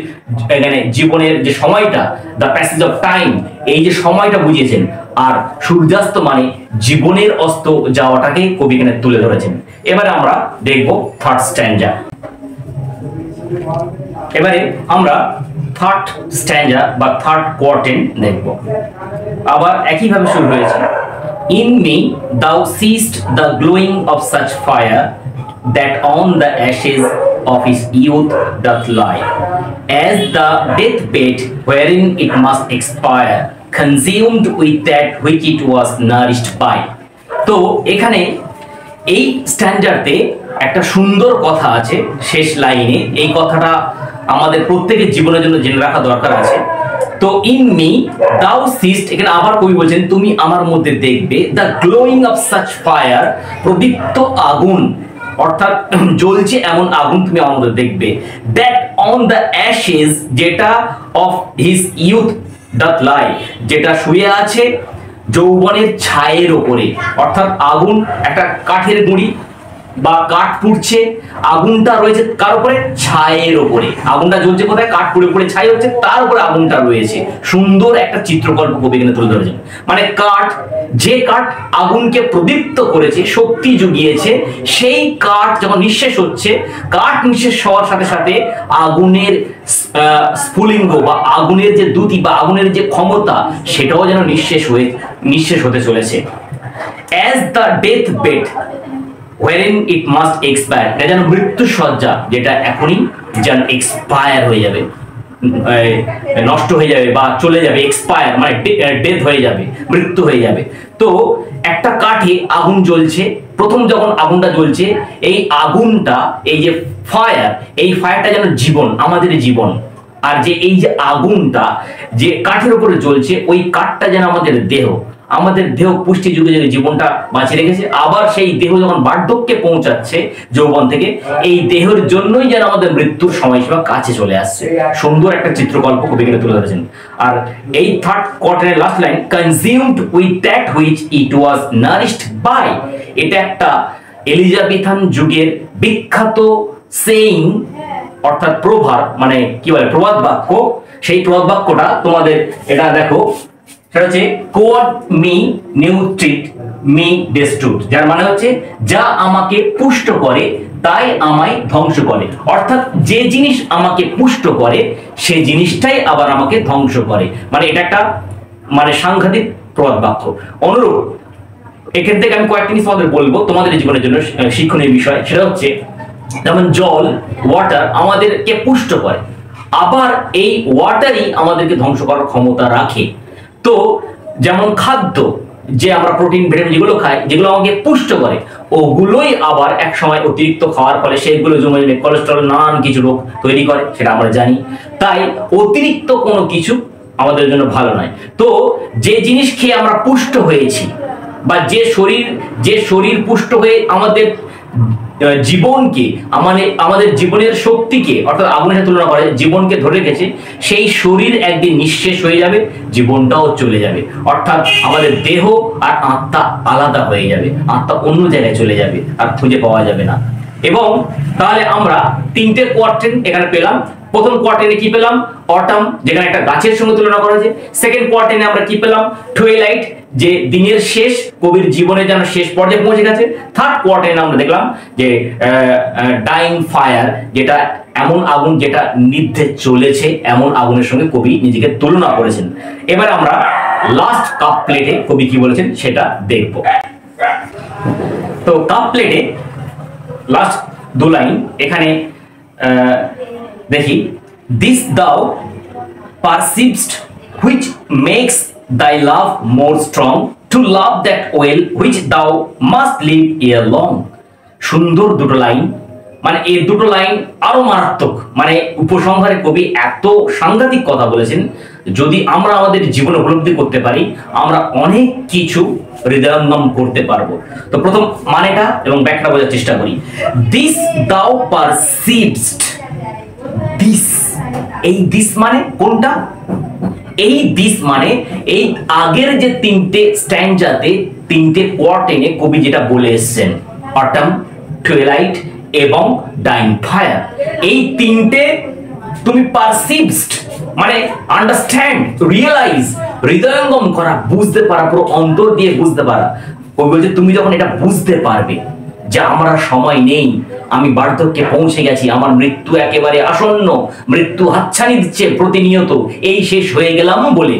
এখানে জীবনের যে সময়টা, দ্য প্যাসেজ অফ টাইম, এই যে সময়টা বুঝিয়েছেন। আর সূর্যাস্ত মানে জীবনের অস্ত যাওয়াটাকে কবি এখানে তুলে ধরেছেন। এবারে আমরা দেখব থার্ড স্ট্যান্ডা। এবারে আমরা থার্ড স্ট্যান্ডা বা থার্ড কোয়ার্টেন্ট দেখব। আবার একইভাবে শুরু হয়েছে। In me thou seest the glowing of such fire, that on the ashes of his youth doth lie, as the deathbed wherein it must expire, consumed with that which it was nourished by. তো এখানে এই স্ট্যান্ডার্ডে একটা সুন্দর কথা আছে শেষ লাইনে। এই কথাটা আমাদের প্রত্যেকের জীবনের জন্য জেনে রাখা দরকার আছে। তো ইন মি দাও সিস্ট, এখানে আবার কবি বলছেন তুমি আমার মধ্যে দেখবে, the glowing of such fire, প্রদীপ্ত আগুন, অর্থাৎ জ্বলছে এমন আগুন তুমি আমার মধ্যে দেখবে। দ্যাট অন দ্য অ্যাশেজ, যেটা of his youth doth lie, যেটা শুয়ে আছে যৌবনের ছায়ের ওপরে। অর্থাৎ আগুন একটা কাঠের গুঁড়ি বা কাঠ পুড়ছে, আগুনটা রয়েছে কার উপরে? ছায়ের উপরে। আগুনটা জ্বলছে কোথায়? কাঠ পুড়ে পুড়ে ছাই হচ্ছে, তার উপরে আগুনটা রয়েছে। সুন্দর একটা চিত্রকল্প কবি এখানে তুলে ধরেছেন। মানে কাঠ, যে কাঠ আগুনকে প্রদীপ্ত করেছে, শক্তি জুগিয়েছে, সেই কাঠ যখন নিঃশেষ হচ্ছে, কাঠ নিঃশেষ হওয়ার সাথে সাথে আগুনের স্ফুলিঙ্গ বা আগুনের যে দ্যুতি বা আগুনের যে ক্ষমতা, সেটাও যেন নিঃশেষ হতে চলেছে। As the death bed wherein it must expire, এটা যেন মৃত্যু সজ্জা, যেটা এখনই যেন এক্সপায়ার হয়ে যাবে, নষ্ট হয়ে যাবে বা চলে যাবে। এক্সপায়ার মানে ডেথ হয়ে যাবে, মৃত্যু হয়ে যাবে। তো একটা কাঠে আগুন জ্বলছে, প্রথম যখন আগুনটা জ্বলছে, এই আগুনটা, এই যে ফায়ার, এই ফায়ারটা যেন জীবন, আমাদের জীবন। আর যে এই যে আগুনটা যে কাঠের উপরে জ্বলছে, ওই কাঠটা যেন আমাদের দেহ, আমাদের দেহ পুষ্টি যুগে যুগে জীবনটা বাঁচিয়ে রেখেছে। আবার সেই দেহ যখন বার্ধক্যে পৌঁছাচ্ছে যৌবন থেকে, এই দেহের জন্যই যেন আমাদের মৃত্যুর সময়সীমা কাছে চলে আসছে। সুন্দর একটা চিত্রকল্প কবি এখানে তুলে ধরেছেন। আর এই থার্ড কোয়ার্টারের last line, consumed with that which it was nourished by, এটা একটা এলিজাবেথান যুগের বিখ্যাত সেইং, অর্থাৎ প্রভাব, মানে কি বলে, প্রবাদ বাক্য। সেই প্রবাদ বাক্যটা তোমাদের এটা দেখো, সেটা হচ্ছে কোয়াড মি নিউট্রিট মি ডেস্ট্রুট, যার মানে হচ্ছে যা আমাকে পুষ্ট করে তাই আমায় ধ্বংস করে। অর্থাৎ যে জিনিস আমাকে পুষ্ট করে সেই জিনিসটাই আবার আমাকে ধ্বংস করে। মানে এটা একটা মানে সাংঘাতিক প্রবাদ বাক্য। অনুরূপ এখান থেকে আমি কয়েকটা জিনিস তোমাদের বলবো তোমাদের জীবনের জন্য শিক্ষণীয় বিষয়। সেটা হচ্ছে যেমন জল, ওয়াটার আমাদেরকে পুষ্ট করে, আবার এই ওয়াটারই আমাদেরকে ধ্বংস করার ক্ষমতা রাখে। তো যেমন খাদ্য, যে আমরা প্রোটিন ভিটামিন যেগুলো খাই, যেগুলো আমাকে পুষ্ট করে, ওগুলোই আবার এক সময় অতিরিক্ত খাওয়ার ফলে সেগুলো জমে জমে কোলেস্টেরল নানান কিছু রোগ তৈরি করে, সেটা আমরা জানি। তাই অতিরিক্ত কোনো কিছু আমাদের জন্য ভালো নয়। তো যে জিনিস খেয়ে আমরা পুষ্ট হয়েছি, বা যে শরীর পুষ্ট হয়ে আমাদের জীবনকে, আমাদের জীবনের শক্তিকে, অর্থাৎ আগুনের সাথে তুলনা করে জীবনকে ধরে রেখেছে, সেই শরীর একদিন নিঃশেষ হয়ে যাবে, জীবনটাও চলে যাবে। অর্থাৎ আমাদের দেহ আর আত্মা আলাদা হয়ে যাবে, আত্মা অন্য জায়গায় চলে যাবে, আর খুঁজে পাওয়া যাবে না। এবং তাহলে আমরা তিনটে কোয়ার্টেন এখানে পেলাম। প্রথম কোয়ার্টেনে কি পেলাম? অটাম, যেখানে একটা গাছের সঙ্গে তুলনা করা হয়েছে। সেকেন্ড কোয়ার্টেনে আমরা কি পেলাম? টুয়েলাইট, যে দিনের শেষ, কবির জীবনে যেন শেষ পর্যায়ে পৌঁছে গেছে। থার্ড কোয়ার্টেনে আমরা দেখলাম যে ডাইং ফায়ার, যেটা এমন আগুন যেটা নিভতে চলেছে, এমন আগুনের সঙ্গে কবি নিজেকে তুলনা করেছেন। এবার আমরা লাস্ট কাপ প্লেটে কবি কি বলেছেন সেটা দেখব। তো কাপ প্লেটে লাস্ট দু লাইন এখানে দেখি, দিস দাও perceived which makes thy love more strong, to love that well which thou must live ere long। সুন্দর দুটো লাইন, মানে এই দুটো লাইন আরো মারাত্মক, মানে উপসংহারে কবি এত সাংঘাতিক কথা বলেছেন। যদি আমরা আমাদের জীবনে উপলব্ধি করতে পারি, আমরা অনেক কিছু হৃদয়ঙ্গম করতে পারবো। তো প্রথম মানেটা এবং ব্যাখ্যা বোঝার চেষ্টা করি। দিস দাও পারসিভড, দিস, এই দিস মানে কোনটা? এই দিস মানে এই আগের যে তিনটে স্ট্যান্ডাতে, তিনটে কোয়ার্টেনে কবি যেটা বলে এসেছেন, অটাম, টুয়েলাইট এবং ডাইং ফায়ার, এই তিনটে তুমি পারসিভড মানে আন্ডারস্ট্যান্ড, রিয়েলাইজ, হৃদয়ঙ্গম করা, বুঝতে পারা, পুরো অন্তর দিয়ে বুঝতে পারা। কবি বলছে তুমি যখন এটা বুঝতে পারবে যে আমার সময় নেই, আমি বার্ধক্যে পৌঁছে গেছি, আমার মৃত্যু একেবারে আসন্ন, মৃত্যু হাতছানি দিচ্ছে প্রতিনিয়ত, এই শেষ হয়ে গেলাম বলে,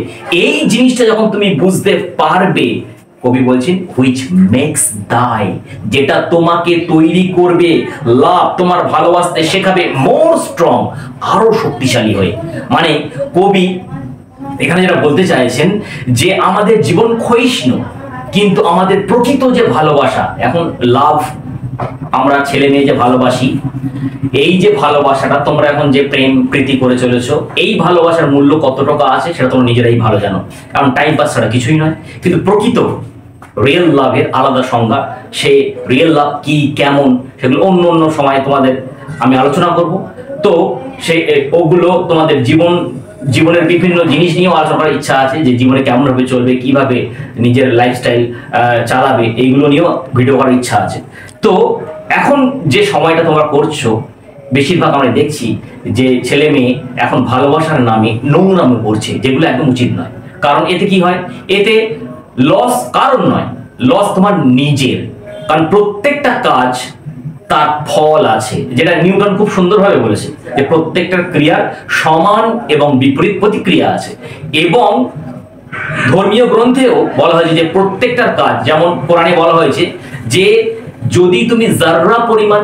এই জিনিসটা যখন তুমি বুঝতে পারবে, কবি বলছেন হুইচ মেক্স দাই, যেটা তোমাকে তৈরি করবে, লাভ, তোমার ভালোবাসতে শেখাবে, মোর স্ট্রং, আরো শক্তিশালী হয়ে। মানে কবি এখানে যেটা বলতে চাইছেন যে আমাদের জীবন ক্ষয়িষ্ণু, কিন্তু আমাদের প্রকৃত যে ভালোবাসা, এখন লাভ, আমরা ছেলে মেয়ে যে ভালোবাসি, এই যে ভালোবাসাটা তোমরা এখন যে প্রেম প্রীতি করে চলেছো, এই ভালোবাসার মূল্য কত টাকা আছে সেটা তোমরা নিজেরাই ভালো জানো, কারণ টাইম পাস ছাড়া কিছুই নয়। কিন্তু প্রকৃত রিয়েল লাভের আলাদা সংজ্ঞা, সে রিয়েল লাভ কি, কেমন, সেগুলো অন্য অন্য সময় তোমাদের আমি আলোচনা করব। তো সে ওগুলো তোমাদের জীবনের বিভিন্ন জিনিস নিয়েও আলোচনা করার ইচ্ছা আছে, যে জীবনে কেমন ভাবে চলবে, কিভাবে নিজের লাইফস্টাইল চালাবে, এইগুলো নিয়েও ভিডিও করার ইচ্ছা আছে। তো এখন যে সময়টা তোমরা করছো, বেশিরভাগ আমরা দেখছি যে ছেলে মেয়ে এখন ভালোবাসার নামে নোংরামো করছে, যেগুলো একদম উচিত নয়। কারণ এতে কি হয়? এতে লস কারণ নয়, লস তোমার নিজের। কারণ প্রত্যেকটা কাজ তার ফল আছে, যেটা নিউটন খুব সুন্দরভাবে বলেছে যে প্রত্যেকটা ক্রিয়ার সমান এবং বিপরীত প্রতিক্রিয়া আছে। এবং ধর্মীয় গ্রন্থেও বলা হয়েছে যে প্রত্যেকটার কাজ, যেমন কোরআনে বলা হয়েছে যে যদি তুমি জাররা পরিমাণ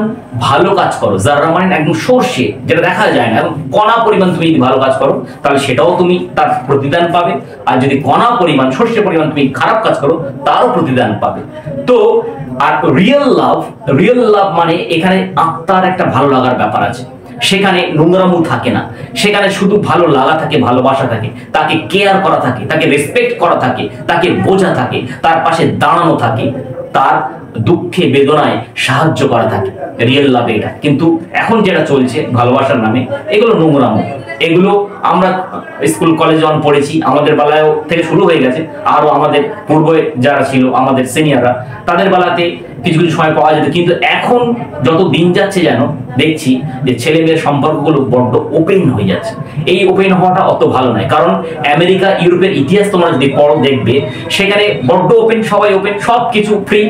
ভালো কাজ করো, জাররা মানে একদম সর্ষে যেটা দেখা যায় না, এবং কণা পরিমাণ তুমি যদি ভালো কাজ করো, তাহলে সেটাও তুমি তার প্রতিদান পাবে। আর যদি কণা পরিমাণ, সর্ষে পরিমাণ তুমি খারাপ কাজ করো, তারও প্রতিদান পাবে। তো আর রিয়েল লাভ মানে এখানে আত্মার একটা ভালো লাগার ব্যাপার আছে, সেখানে নোংরামু থাকে না, সেখানে শুধু ভালো লাগা থাকে, ভালোবাসা থাকে, তাকে কেয়ার করা থাকে, তাকে রেসপেক্ট করা থাকে, তাকে বোঝা থাকে, তার পাশে দাঁড়ানো থাকে, তার দুঃখে বেদনায় সাহায্য করা থাকে, রিয়েল লাভ এটা। কিন্তু এখন যেটা চলছে ভালোবাসার নামে, এগুলো নোংরামো। এগুলো আমরা স্কুল কলেজে যখন পড়েছি, আমাদের বেলায় থেকে শুরু হয়ে গেছে, আরো আমাদের পূর্বে যারা ছিল আমাদের সিনিয়ররা, তাদের বেলাতে কিছু কিছু সময় পাওয়া যেত। কিন্তু এখন যত দিন যাচ্ছে যেন দেখছি যে ছেলে মেয়ের সম্পর্কগুলো বড্ড ওপেন হয়ে যাচ্ছে। এই ওপেন হওয়াটা অত ভালো নয়, কারণ আমেরিকা, ইউরোপের ইতিহাস তোমরা যদি পড়ো দেখবে, সেখানে বড্ড ওপেন, সবাই ওপেন, সব কিছু ফ্রি।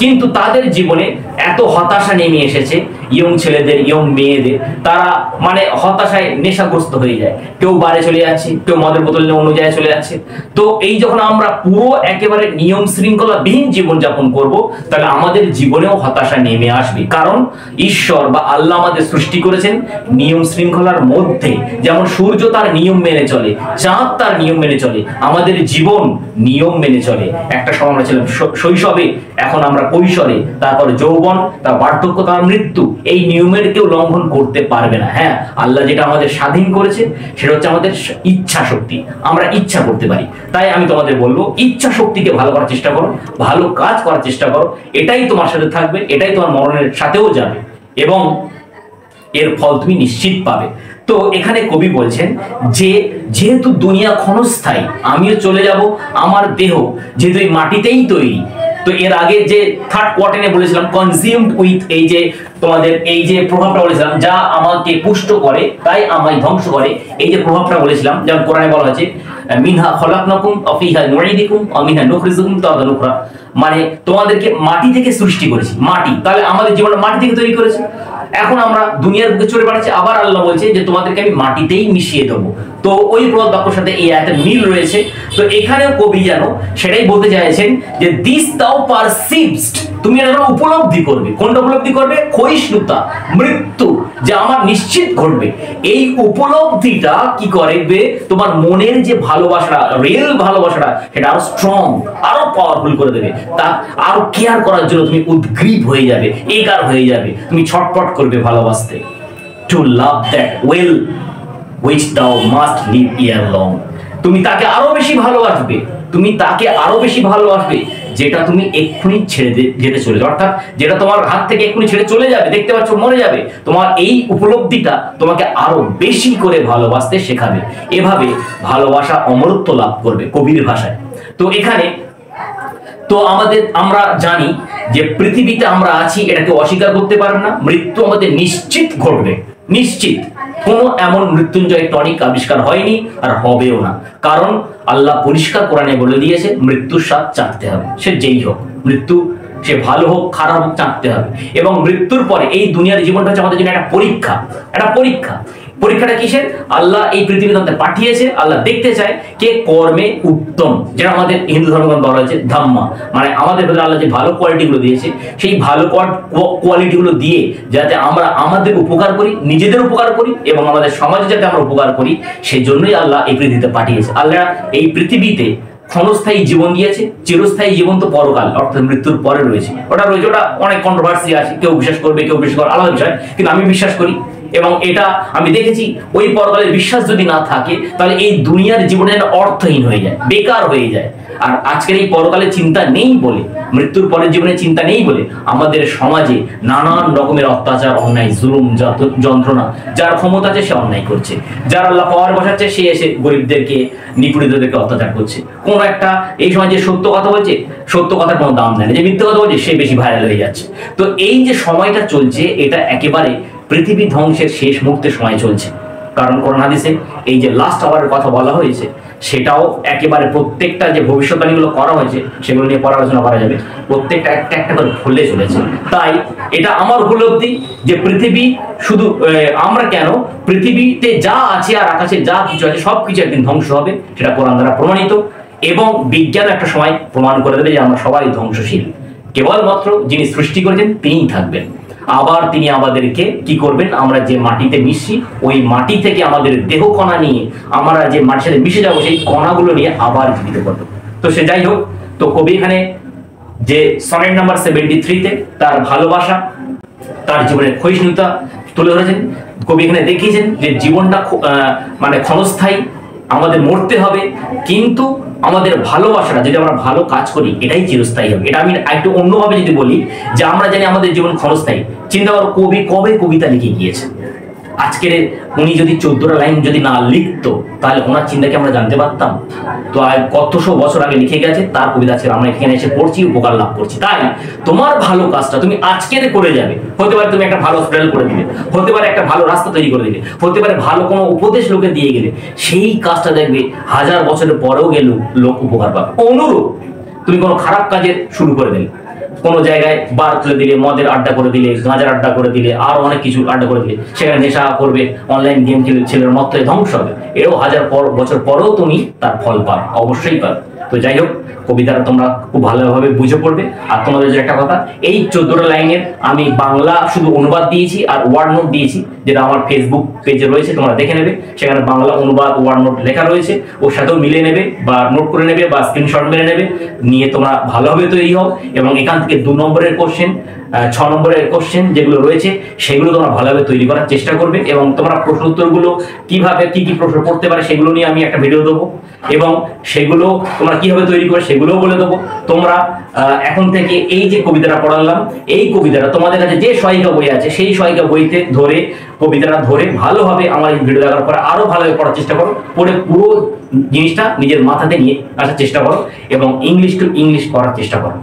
কিন্তু তাদের জীবনে এত হতাশা নেমে এসেছে, ইয়ং ছেলেদের, ইয়ং মেয়েদের, তারা মানে হতাশায় নেশাগ্রস্ত হয়ে যায়। কেউ বারে চলে যাচ্ছে, কেউ মদের বোতল নিয়ে অন্য জায়গায় চলে যাচ্ছে। তো এই যখন আমরা পুরো একেবারে নিয়ম শৃঙ্খলাবিহীন জীবনযাপন করব, তাহলে আমাদের জীবনেও হতাশা নেমে আসবে। কারণ ঈশ্বর বা আল্লাহ আমাদের সৃষ্টি করেছেন নিয়ম শৃঙ্খলার মধ্যে। যেমন সূর্য তার নিয়ম মেনে চলে, চাঁদ তার নিয়ম মেনে চলে, আমাদের জীবন নিয়ম মেনে চলে। একটা সময় আমরা ছিলাম শৈশবে, এখন আমরা কৈশোরে, তারপর যৌবন, তার বার্ধক্য, তার মৃত্যু। এই নিয়মের কেউ লঙ্ঘন করতে পারবে না। হ্যাঁ, আল্লাহ যেটা আমাদের স্বাধীন করেছে সেটা হচ্ছে আমাদের ইচ্ছা শক্তি, আমরা ইচ্ছা করতে পারি। তাই আমি তোমাদের বলবো, ইচ্ছা শক্তিকে ভালো করার চেষ্টা করো, ভালো কাজ করার চেষ্টা করো, এটাই তোমার সাথে থাকবে, এটাই তোমার মরণের সাথেও যাবে এবং এর ফল তুমি নিশ্চিত পাবে। তো এখানে কবি বলছেন যে যেহেতু দুনিয়া ক্ষণস্থায়ী, আমিও চলে যাব, আমার দেহ যেহেতু এই মাটিতেই তৈরি। তো এর আগে যে থার্ড কোয়ার্টারে বলেছিলাম কনজিউমড উইথ, এই যে তোমাদের এই যে প্রভাবটা বলেছিলাম, যা আমাকে পুষ্ট করে তাই আমায় ধ্বংস করে, এই যে প্রভাবটা বলেছিলাম, যেমন কোরআনে বলা হয়েছে মিনহা খলাকনাকুম ওয়া ফিহা নুঈদুকুম ওয়া মিনহা নুখরিজুকুম তারাতান উখরা, মানে তোমাদেরকে মাটি থেকে সৃষ্টি করেছি। মাটি, তাহলে আমাদের জীবনটা মাটি থেকে তৈরি করেছে। এখন আমরা দুনিয়ার বুকে চলে বেড়াচ্ছি, আবার আল্লাহ বলছে যে তোমাদেরকে আমি মাটিতেই মিশিয়ে দেবো। তো ওই প্রবাদ বাক্যের সাথে এই আয়াতের মিল রয়েছে। তো এখানেও কবি যেন সেটাই বলতে চাইছেন যে দিস দাও পারসিভড, তুমি এটা উপলব্ধি করবে। কোনটা উপলব্ধি করবে? ক্ষয়িষ্ণুতা, মৃত্যু, যা আমার নিশ্চিত ঘটবে। এই উপলব্ধিটা কি করবে? তোমার মনের যে ভালোবাসাটা, রিয়েল ভালোবাসাটা, সেটা আরো স্ট্রং, আরো পাওয়ারফুল করে দেবে। তা আরো কেয়ার করার জন্য তুমি উদ্গ্রীব হয়ে যাবে, এগার হয়ে যাবে, তুমি ছটপট করবে ভালোবাসতে। To love that well which thou must live ere long, তুমি তাকে আরো বেশি ভালোবাসবে, তুমি তাকে আরো বেশি ভালোবাসবে যেটা তুমি এক্ষুনি ছেড়ে যেতে চলেছো, অর্থাৎ যেটা তোমার হাত থেকে এক্ষুনি ছেড়ে চলে যাবে, দেখতে পাচ্ছ মরে যাবে। তোমার এই উপলব্ধিটা তোমাকে আরো বেশি করে ভালোবাসতে শেখাবে। এভাবে ভালোবাসা অমরত্ব লাভ করবে কবির ভাষায়। তো এখানে তো আমরা জানি যে পৃথিবীতে আমরা আছি, এটাকে অস্বীকার করতে পারবে না। মৃত্যু আমাদের নিশ্চিত ঘটবে, নিশ্চিত। কোনো এমন মৃত্যুঞ্জয় টনিক আবিষ্কার হয়নি আর হবেও না, কারণ আল্লাহ পরিষ্কার কোরআনে বলে দিয়েছে মৃত্যুর স্বাদ চাটতে হবে, সে যেই হোক। মৃত্যু সে ভালো হোক খারাপ হোক চাটতে হবে। এবং মৃত্যুর পরে এই দুনিয়ার জীবনটা হচ্ছে আমাদের জন্য একটা পরীক্ষা, একটা পরীক্ষা। পরীক্ষাটা কিসের? আল্লাহ এই পৃথিবীতে আমাদের পাঠিয়েছে, আল্লাহ দেখতে চায় কে কর্মে উত্তম, যেটা আমাদের হিন্দু ধর্মগ্রন্থ বলা হয়েছে ধাম্মা, মানে আমাদের ভেতরে আল্লাহ যে ভালো কোয়ালিটিগুলো দিয়েছে, সেই ভালো কোয়ালিটিগুলো দিয়ে যাতে আমরা আমাদের উপকার করি, নিজেদের উপকার করি এবং আমাদের সমাজে যাতে আমরা উপকার করি, সেজন্যই আল্লাহ এই পৃথিবীতে পাঠিয়েছে। আল্লাহ এই পৃথিবীতে ক্ষণস্থায়ী জীবন দিয়েছে, চিরস্থায়ী জীবন তো পরকাল, অর্থাৎ মৃত্যুর পরে রয়েছে। ওটা রয়েছে, ওটা অনেক কন্ট্রোভার্সি আছে, কেউ বিশ্বাস করবে কেউ বিশ্বাস করে, আলাদা বিষয়, কিন্তু আমি বিশ্বাস করি। এবং এটা আমি দেখেছি, ওই পরকালের বিশ্বাস যদি না থাকে তাহলে এই দুনিয়ার জীবনে অর্থহীন হয়ে যায়, বেকার হয়ে যায়। আর আজকের এই পরকালের চিন্তা নেই বলে, মৃত্যুর পরের জীবনের চিন্তা নেই বলে আমাদের সমাজে নানান রকমের অত্যাচার, অন্যায়, জুলুম, যন্ত্রণা, যার ক্ষমতা আছে সে অন্যায় করছে, যার আল্লাহ পাওয়ার বসাচ্ছে সে এসে গরিবদেরকে, নিপীড়িতদেরকে অত্যাচার করছে। কোন একটা এই সময় যে সত্য কথা বলছে, সত্য কথার কোনো দাম নেই, যে মিথ্যে কথা বলছে সে বেশি ভাইরাল হয়ে যাচ্ছে। তো এই যে সময়টা চলছে, এটা একেবারে পৃথিবী ধ্বংসের শেষ মুহূর্তের সময় চলছে। কারণ কোরআন হাদিসে এই যে লাস্ট আওয়ারের কথা বলা হয়েছে, সেটাও একেবারে প্রত্যেকটা যে ভবিষ্যৎবাণীগুলো করা হয়েছে সেগুলো নিয়ে পরে আলোচনা করা যাবে, প্রত্যেকটা একটা একটা করে ফলে চলেছে। তাই এটা আমার উপলব্ধি যে পৃথিবী শুধু আমরা কেন, পৃথিবীতে যা আছে আর আকাশে যা কিছু আছে সবকিছু একদিন ধ্বংস হবে, সেটা কোরআন দ্বারা প্রমাণিত। এবং বিজ্ঞান একটা সময় প্রমাণ করে দেবে যে আমরা সবাই ধ্বংসশীল, কেবলমাত্র যিনি সৃষ্টি করেছেন তিনিই থাকবেন। আবার তিনি আমাদেরকে কি করবেন? আমরা যে মাটিতে মিশি, ওই মাটি থেকে আমাদের দেহ কণা নিয়ে আমরা যে মাটির সাথে মিশে যাবো, সেই কণাগুলো নিয়ে আবার জীবিত করবো। তো সে যাই হোক, তো কবি এখানে যে সনেট নাম্বার 73-তে তার ভালোবাসা, তার জীবনের ক্ষয়িষ্ণুতা তুলে ধরেছেন। কবি এখানে দেখিয়েছেন যে জীবনটা মানে ক্ষণস্থায়ী, আমাদের মরতে হবে, কিন্তু আমাদের ভালোবাসাটা যদি আমরা ভালো কাজ করি এটাই চিরস্থায়ী হবে। এটা আমি একটু অন্যভাবে যদি বলি, যে আমরা জানি আমাদের জীবন ক্ষণস্থায়ী। চিন্তা করো কবি কবে কবিতা লিখে গিয়েছে, আজকের উনি যদি 14টা লাইন যদি না লিখতো তাহলে ওনার চিন্তাকে আমরা জানতে পারতাম? তো কতশো বছর আগে লিখে গেছে, তার কবিতা আজকে আমরা এখানে এসে পড়ছি, উপকার লাভ করছি। তাই তোমার ভালো কাজটা তুমি আজকের করে যাবে। হতে পারে তুমি একটা ভালো হসপিটাল করে দিলে, হতে পারে একটা ভালো রাস্তা তৈরি করে দিলে, হতে পারে ভালো কোনো উপদেশ লোকে দিয়ে গেলে, সেই কাজটা দেখবে 1000 বছরের পরেও গেলেও লোক উপকার পাবে। অনুরূপ তুমি কোনো খারাপ কাজের শুরু করে দিলে, কোনো জায়গায় বার করে দিলে, মদের আড্ডা করে দিলে, গাঁজার আড্ডা করে দিলে, আরো অনেক কিছু আড্ডা করে দিলে, সেখানে নেশা করবে, অনলাইন গেম খেলে ছেলের মত ধ্বংস হবে, এও হাজার বছর পরেও তুমি তার ফল পাবে, অবশ্যই পাবে। তো যাই হোক, কবিতাটা তোমরা খুব ভালোভাবে বুঝে পড়বে। আর তোমাদের যে একটা কথা, এই 14টা লাইনের আমি বাংলা শুধু অনুবাদ দিয়েছি আর ওয়ার্ড নোট দিয়েছি, যেটা আমার ফেসবুক পেজে রয়েছে, তোমরা দেখে নেবে, সেখানে বাংলা অনুবাদ ওয়ার্ড নোট লেখা রয়েছে, ওর সাথেও মিলে নেবে বা নোট করে নেবে বা স্ক্রিনশট মেরে নেবে, নিয়ে তোমরা ভালোভাবে তৈরি হও। এবং এখান থেকে 2 নম্বরের কোশ্চেন, 6 নম্বরের কোশ্চেন যেগুলো রয়েছে সেগুলো তোমরা ভালোভাবে তৈরি করার চেষ্টা করবে। এবং তোমরা প্রশ্ন উত্তরগুলো কিভাবে কি কি প্রশ্ন পড়তে পারে সেগুলো নিয়ে আমি একটা ভিডিও দেবো, এবং সেগুলো তোমরা কিভাবে তৈরি করে সেগুলোও বলে দেবো। তোমরা এখন থেকে এই যে কবিতাটা পড়ালাম, এই কবিতাটা তোমাদের কাছে যে সহায়িকা বই আছে সেই সহায়িকা বইতে ধরে, কবিতাটা ধরে ভালোভাবে আমার এই ভিডিও দেখার পরে আরো ভালোভাবে পড়ার চেষ্টা করো, পড়ে পুরো জিনিসটা নিজের মাথাতে নিয়ে আসার চেষ্টা করো এবং ইংলিশ টু ইংলিশ করার চেষ্টা করো।